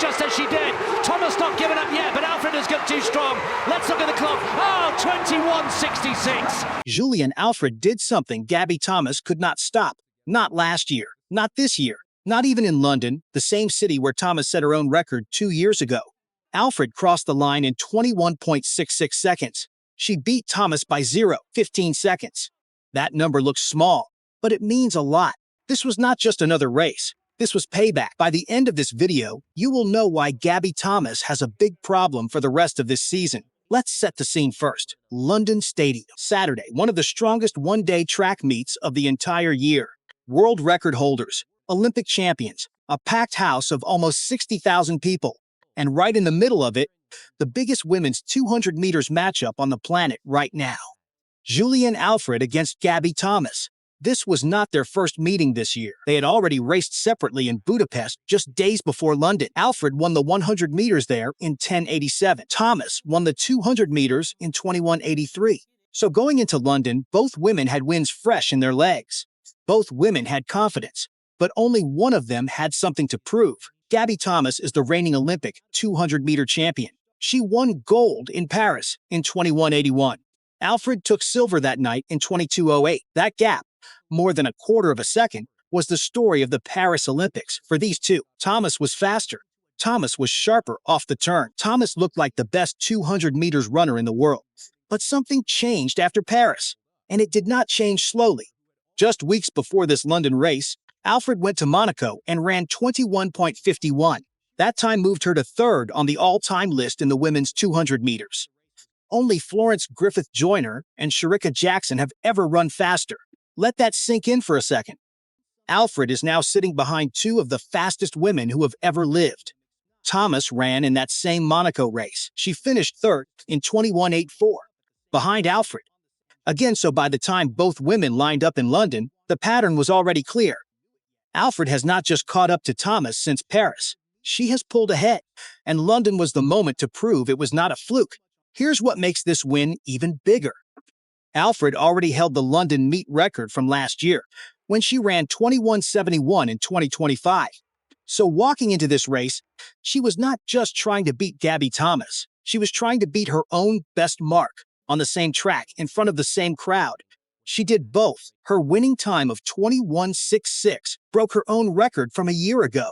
just as she did. Thomas not giving up yet, but Alfred has got too strong. Let's look at the clock. Oh, 21.66. Julien Alfred did something Gabby Thomas could not stop. Not last year, not this year, not even in London, the same city where Thomas set her own record 2 years ago. Alfred crossed the line in 21.66 seconds. She beat Thomas by 0.15 seconds. That number looks small, but it means a lot. This was not just another race. This was payback. By the end of this video, you will know why Gabby Thomas has a big problem for the rest of this season. Let's set the scene first. London Stadium. Saturday, one of the strongest one-day track meets of the entire year. World record holders, Olympic champions, a packed house of almost 60,000 people. And right in the middle of it, the biggest women's 200 meters matchup on the planet right now. Julien Alfred against Gabby Thomas. This was not their first meeting this year. They had already raced separately in Budapest just days before London. Alfred won the 100 meters there in 10:87. Thomas won the 200 meters in 21:83. So going into London, both women had wins fresh in their legs. Both women had confidence, but only one of them had something to prove. Gabby Thomas is the reigning Olympic 200-meter champion. She won gold in Paris in 21:81. Alfred took silver that night in 22:08. That gap, more than a quarter of a second, was the story of the Paris Olympics for these two. Thomas was faster. Thomas was sharper off the turn. Thomas looked like the best 200 meters runner in the world. But something changed after Paris, and it did not change slowly. Just weeks before this London race, Alfred went to Monaco and ran 21.51. That time moved her to third on the all-time list in the women's 200 meters. Only Florence Griffith Joyner and Shericka Jackson have ever run faster. Let that sink in for a second. Alfred is now sitting behind two of the fastest women who have ever lived. Thomas ran in that same Monaco race. She finished third in 21:84, behind Alfred. Again, so by the time both women lined up in London, the pattern was already clear. Alfred has not just caught up to Thomas since Paris. She has pulled ahead, and London was the moment to prove it was not a fluke. Here's what makes this win even bigger. Alfred already held the London meet record from last year, when she ran 21:71 in 2025. So walking into this race, she was not just trying to beat Gabby Thomas. She was trying to beat her own best mark on the same track in front of the same crowd. She did both. Her winning time of 21:66 broke her own record from a year ago.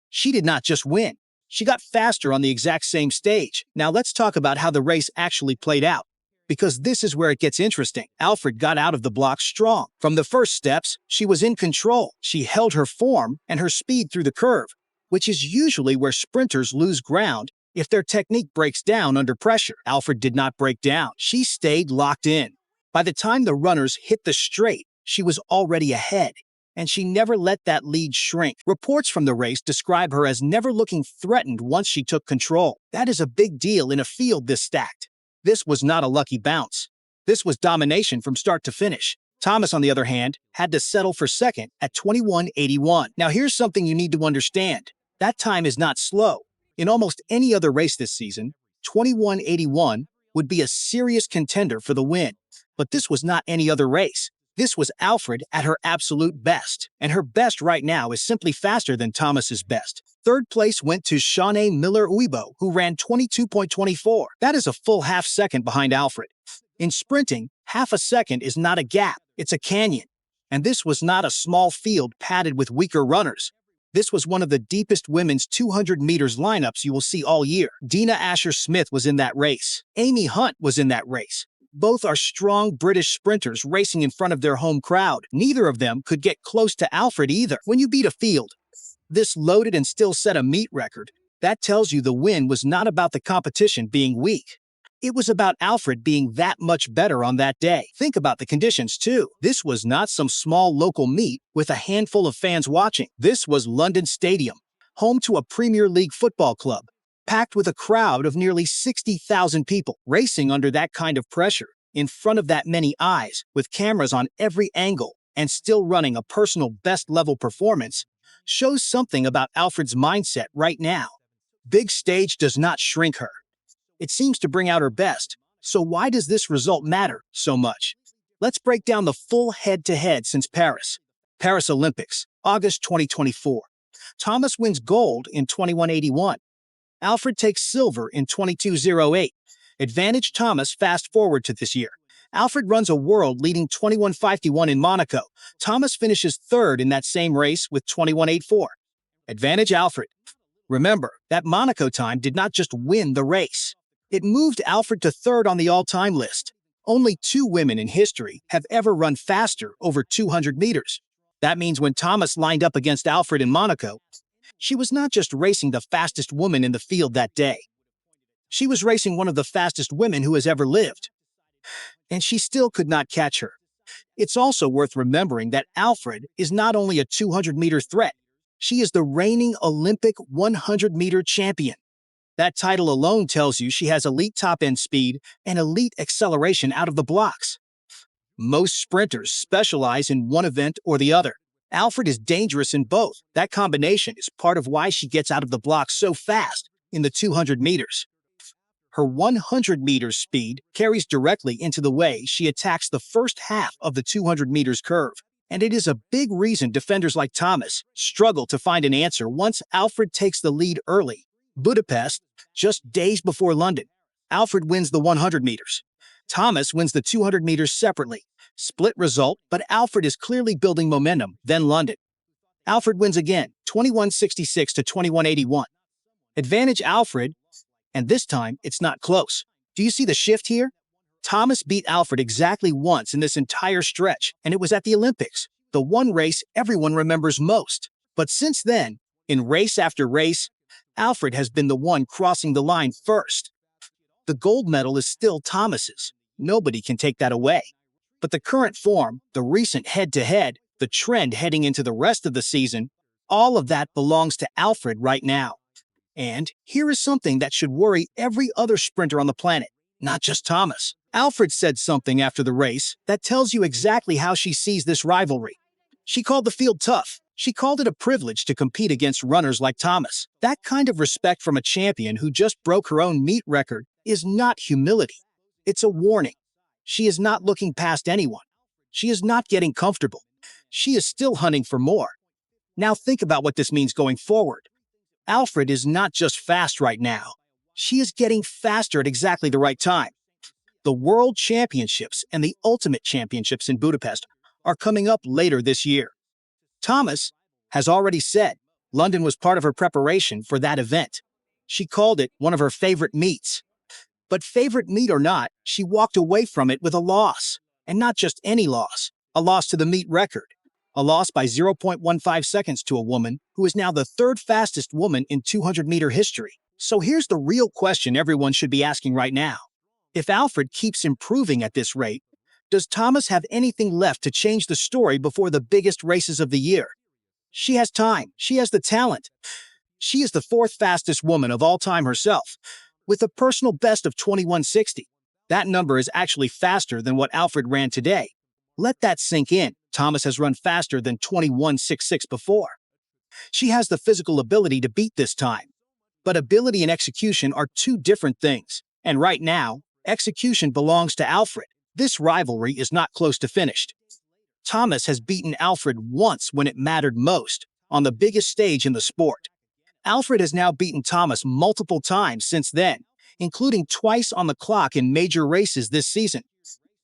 She did not just win. She got faster on the exact same stage. Now let's talk about how the race actually played out, because this is where it gets interesting. Alfred got out of the block strong. From the first steps, she was in control. She held her form and her speed through the curve, which is usually where sprinters lose ground if their technique breaks down under pressure. Alfred did not break down. She stayed locked in. By the time the runners hit the straight, she was already ahead, and she never let that lead shrink. Reports from the race describe her as never looking threatened once she took control. That is a big deal in a field this stacked. This was not a lucky bounce. This was domination from start to finish. Thomas, on the other hand, had to settle for second at 21:81. Now here's something you need to understand. That time is not slow. In almost any other race this season, 21:81 would be a serious contender for the win. But this was not any other race. This was Alfred at her absolute best. And her best right now is simply faster than Thomas's best. Third place went to Shanae Miller-Uibo, who ran 22.24. That is a full half second behind Alfred. In sprinting, half a second is not a gap, it's a canyon. And this was not a small field padded with weaker runners. This was one of the deepest women's 200 meters lineups you will see all year. Dina Asher-Smith was in that race. Amy Hunt was in that race. Both are strong British sprinters racing in front of their home crowd. Neither of them could get close to Alfred either. When you beat a field this loaded and still set a meet record, that tells you the win was not about the competition being weak. It was about Alfred being that much better on that day. Think about the conditions too. This was not some small local meet with a handful of fans watching. This was London Stadium, home to a Premier League football club, packed with a crowd of nearly 60,000 people. Racing under that kind of pressure, in front of that many eyes, with cameras on every angle, and still running a personal best-level performance, shows something about Alfred's mindset right now. Big stage does not shrink her. It seems to bring out her best. So why does this result matter so much? Let's break down the full head-to-head since Paris. Paris Olympics, August 2024. Thomas wins gold in 21:81. Alfred takes silver in 22:08. Advantage Thomas fast forward to this year. Alfred runs a world-leading 21:51 in Monaco. Thomas finishes third in that same race with 21:84. Advantage Alfred. Remember, that Monaco time did not just win the race. It moved Alfred to third on the all-time list. Only 2 women in history have ever run faster over 200 meters. That means when Thomas lined up against Alfred in Monaco, she was not just racing the fastest woman in the field that day. She was racing one of the fastest women who has ever lived. And she still could not catch her. It's also worth remembering that Alfred is not only a 200-meter threat, she is the reigning Olympic 100-meter champion. That title alone tells you she has elite top-end speed and elite acceleration out of the blocks. Most sprinters specialize in one event or the other. Alfred is dangerous in both. That combination is part of why she gets out of the blocks so fast in the 200 meters. Her 100 meters speed carries directly into the way she attacks the first half of the 200 meters curve. And it is a big reason defenders like Thomas struggle to find an answer once Alfred takes the lead early. Budapest, just days before London. Alfred wins the 100 meters. Thomas wins the 200 meters separately. Split result, but Alfred is clearly building momentum. Then London. Alfred wins again, 21:66 to 21:81. Advantage Alfred, and this time it's not close. Do you see the shift here? Thomas beat Alfred exactly once in this entire stretch, and it was at the Olympics, the one race everyone remembers most. But since then, in race after race, Alfred has been the one crossing the line first. The gold medal is still Thomas's. Nobody can take that away. But the current form, the recent head-to-head, the trend heading into the rest of the season, all of that belongs to Alfred right now. And here is something that should worry every other sprinter on the planet, not just Thomas. Alfred said something after the race that tells you exactly how she sees this rivalry. She called the field tough. She called it a privilege to compete against runners like Thomas. That kind of respect from a champion who just broke her own meet record is not humility. It's a warning. She is not looking past anyone. She is not getting comfortable. She is still hunting for more. Now think about what this means going forward. Alfred is not just fast right now. She is getting faster at exactly the right time. The World Championships and the Ultimate Championships in Budapest are coming up later this year. Thomas has already said London was part of her preparation for that event. She called it one of her favorite meets. But favorite meet or not, she walked away from it with a loss. And not just any loss, a loss to the meet record. A loss by 0.15 seconds to a woman who is now the third fastest woman in 200-meter history. So here's the real question everyone should be asking right now. If Alfred keeps improving at this rate, does Thomas have anything left to change the story before the biggest races of the year? She has time. She has the talent. She is the fourth fastest woman of all time herself, with a personal best of 21:60. That number is actually faster than what Alfred ran today. Let that sink in. Thomas has run faster than 21:66 before. She has the physical ability to beat this time. But ability and execution are two different things. And right now, execution belongs to Alfred. This rivalry is not close to finished. Thomas has beaten Alfred once when it mattered most, on the biggest stage in the sport. Alfred has now beaten Thomas multiple times since then, including twice on the clock in major races this season.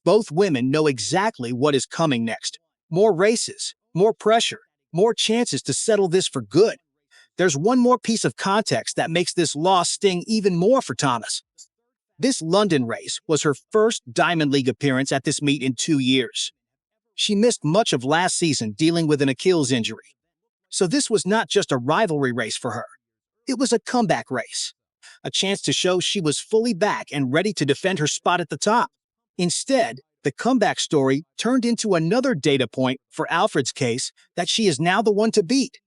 Both women know exactly what is coming next. More races, more pressure, more chances to settle this for good. There's one more piece of context that makes this loss sting even more for Thomas. This London race was her first Diamond League appearance at this meet in 2 years. She missed much of last season dealing with an Achilles injury. So this was not just a rivalry race for her. It was a comeback race. A chance to show she was fully back and ready to defend her spot at the top. Instead, the comeback story turned into another data point for Alfred's case that she is now the one to beat.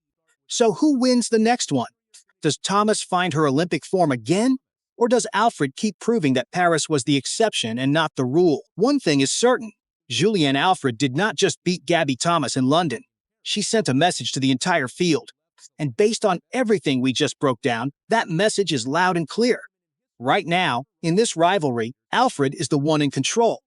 So who wins the next one? Does Thomas find her Olympic form again? Or does Alfred keep proving that Paris was the exception and not the rule? One thing is certain. Julien Alfred did not just beat Gabby Thomas in London. She sent a message to the entire field. And based on everything we just broke down, that message is loud and clear. Right now, in this rivalry, Alfred is the one in control.